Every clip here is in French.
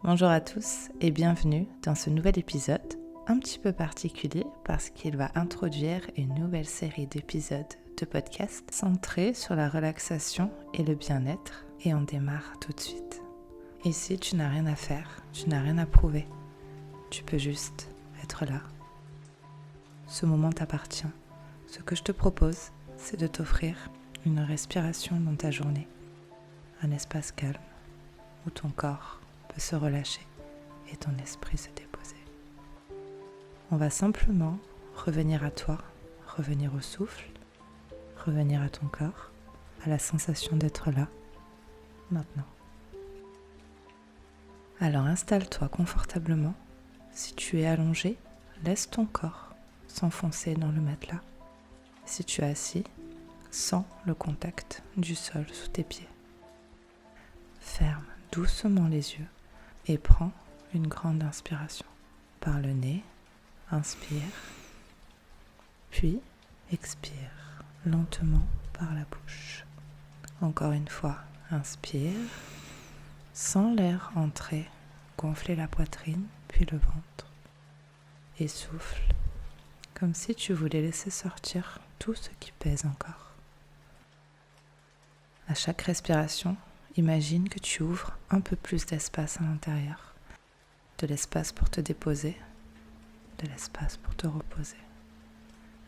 Bonjour à tous et bienvenue dans ce nouvel épisode un petit peu particulier parce qu'il va introduire une nouvelle série d'épisodes de podcast centrés sur la relaxation et le bien-être et on démarre tout de suite. Ici, tu n'as rien à faire, tu n'as rien à prouver, tu peux juste être là. Ce moment t'appartient. Ce que je te propose, c'est de t'offrir une respiration dans ta journée, un espace calme où ton corps peut se relâcher et ton esprit se déposer. On va simplement revenir à toi, revenir au souffle, revenir à ton corps, à la sensation d'être là, maintenant. Alors installe-toi confortablement. Si tu es allongé, laisse ton corps s'enfoncer dans le matelas. Si tu es assis, sens le contact du sol sous tes pieds. Ferme doucement les yeux et prends une grande inspiration. Par le nez, inspire, puis expire lentement par la bouche. Encore une fois, inspire, sens l'air entrer, gonfler la poitrine, puis le ventre. Et souffle, comme si tu voulais laisser sortir tout ce qui pèse encore. À chaque respiration, imagine que tu ouvres un peu plus d'espace à l'intérieur. De l'espace pour te déposer, de l'espace pour te reposer.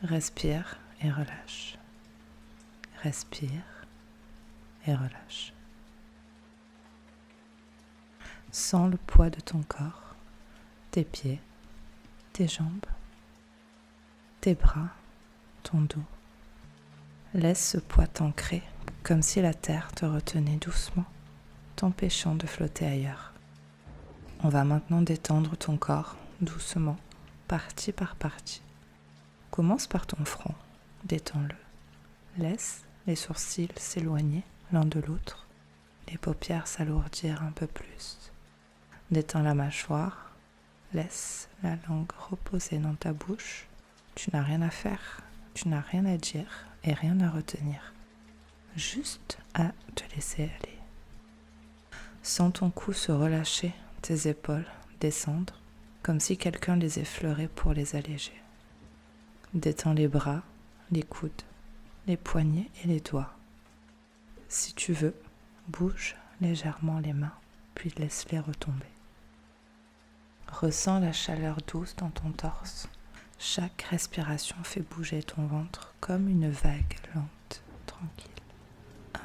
Respire et relâche. Respire et relâche. Sens le poids de ton corps, tes pieds, tes jambes, tes bras, ton dos. Laisse ce poids t'ancrer comme si la terre te retenait doucement, t'empêchant de flotter ailleurs. On va maintenant détendre ton corps doucement, partie par partie. Commence par ton front, détends-le. Laisse les sourcils s'éloigner l'un de l'autre, les paupières s'alourdir un peu plus. Détends la mâchoire, laisse la langue reposer dans ta bouche. Tu n'as rien à faire, tu n'as rien à dire et rien à retenir. Juste à te laisser aller. Sens ton cou se relâcher, tes épaules descendre, comme si quelqu'un les effleurait pour les alléger. Détends les bras, les coudes, les poignets et les doigts. Si tu veux, bouge légèrement les mains, puis laisse-les retomber. Ressens la chaleur douce dans ton torse. Chaque respiration fait bouger ton ventre comme une vague lente, tranquille.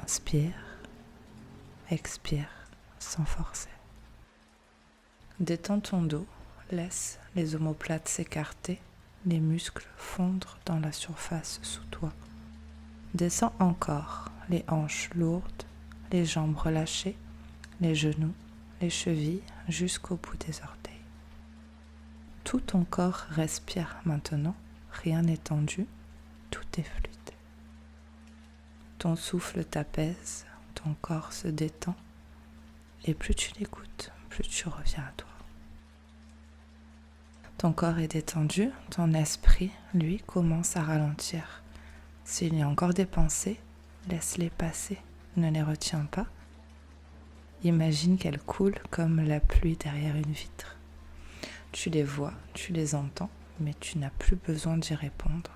Inspire, expire sans forcer. Détends ton dos, laisse les omoplates s'écarter, les muscles fondre dans la surface sous toi. Descends encore, les hanches lourdes, les jambes relâchées, les genoux, les chevilles jusqu'au bout des orteils. Tout ton corps respire maintenant, rien n'est tendu, tout est fluide. Ton souffle t'apaise, ton corps se détend, et plus tu l'écoutes, plus tu reviens à toi. Ton corps est détendu, ton esprit, lui, commence à ralentir. S'il y a encore des pensées, laisse-les passer, ne les retiens pas. Imagine qu'elles coulent comme la pluie derrière une vitre. Tu les vois, tu les entends, mais tu n'as plus besoin d'y répondre.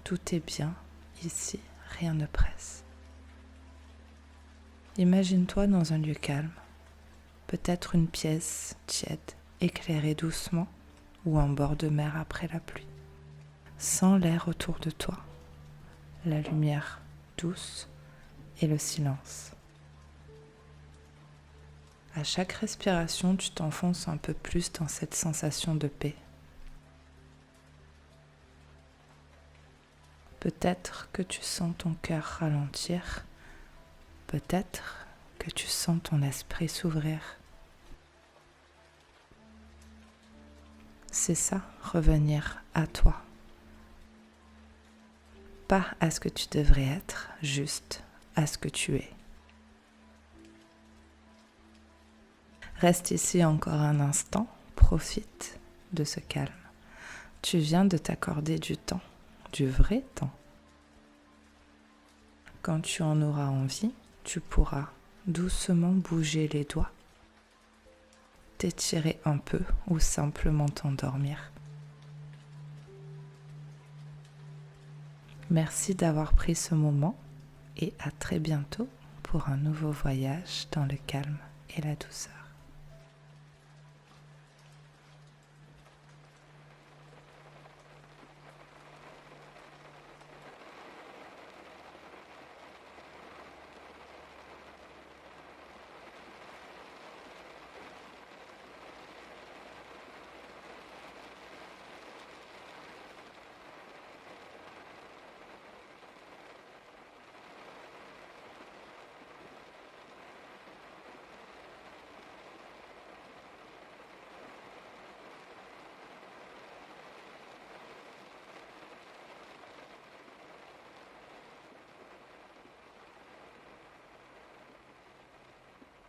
Tout est bien, ici, rien ne presse. Imagine-toi dans un lieu calme, peut-être une pièce tiède, éclairée doucement, ou un bord de mer après la pluie. Sens l'air autour de toi, la lumière douce et le silence. À chaque respiration, tu t'enfonces un peu plus dans cette sensation de paix. Peut-être que tu sens ton cœur ralentir, peut-être que tu sens ton esprit s'ouvrir. C'est ça, revenir à toi. Pas à ce que tu devrais être, juste à ce que tu es. Reste ici encore un instant, profite de ce calme. Tu viens de t'accorder du temps, du vrai temps. Quand tu en auras envie, tu pourras doucement bouger les doigts t'étirer un peu ou simplement t'endormir. Merci d'avoir pris ce moment et à très bientôt pour un nouveau voyage dans le calme et la douceur.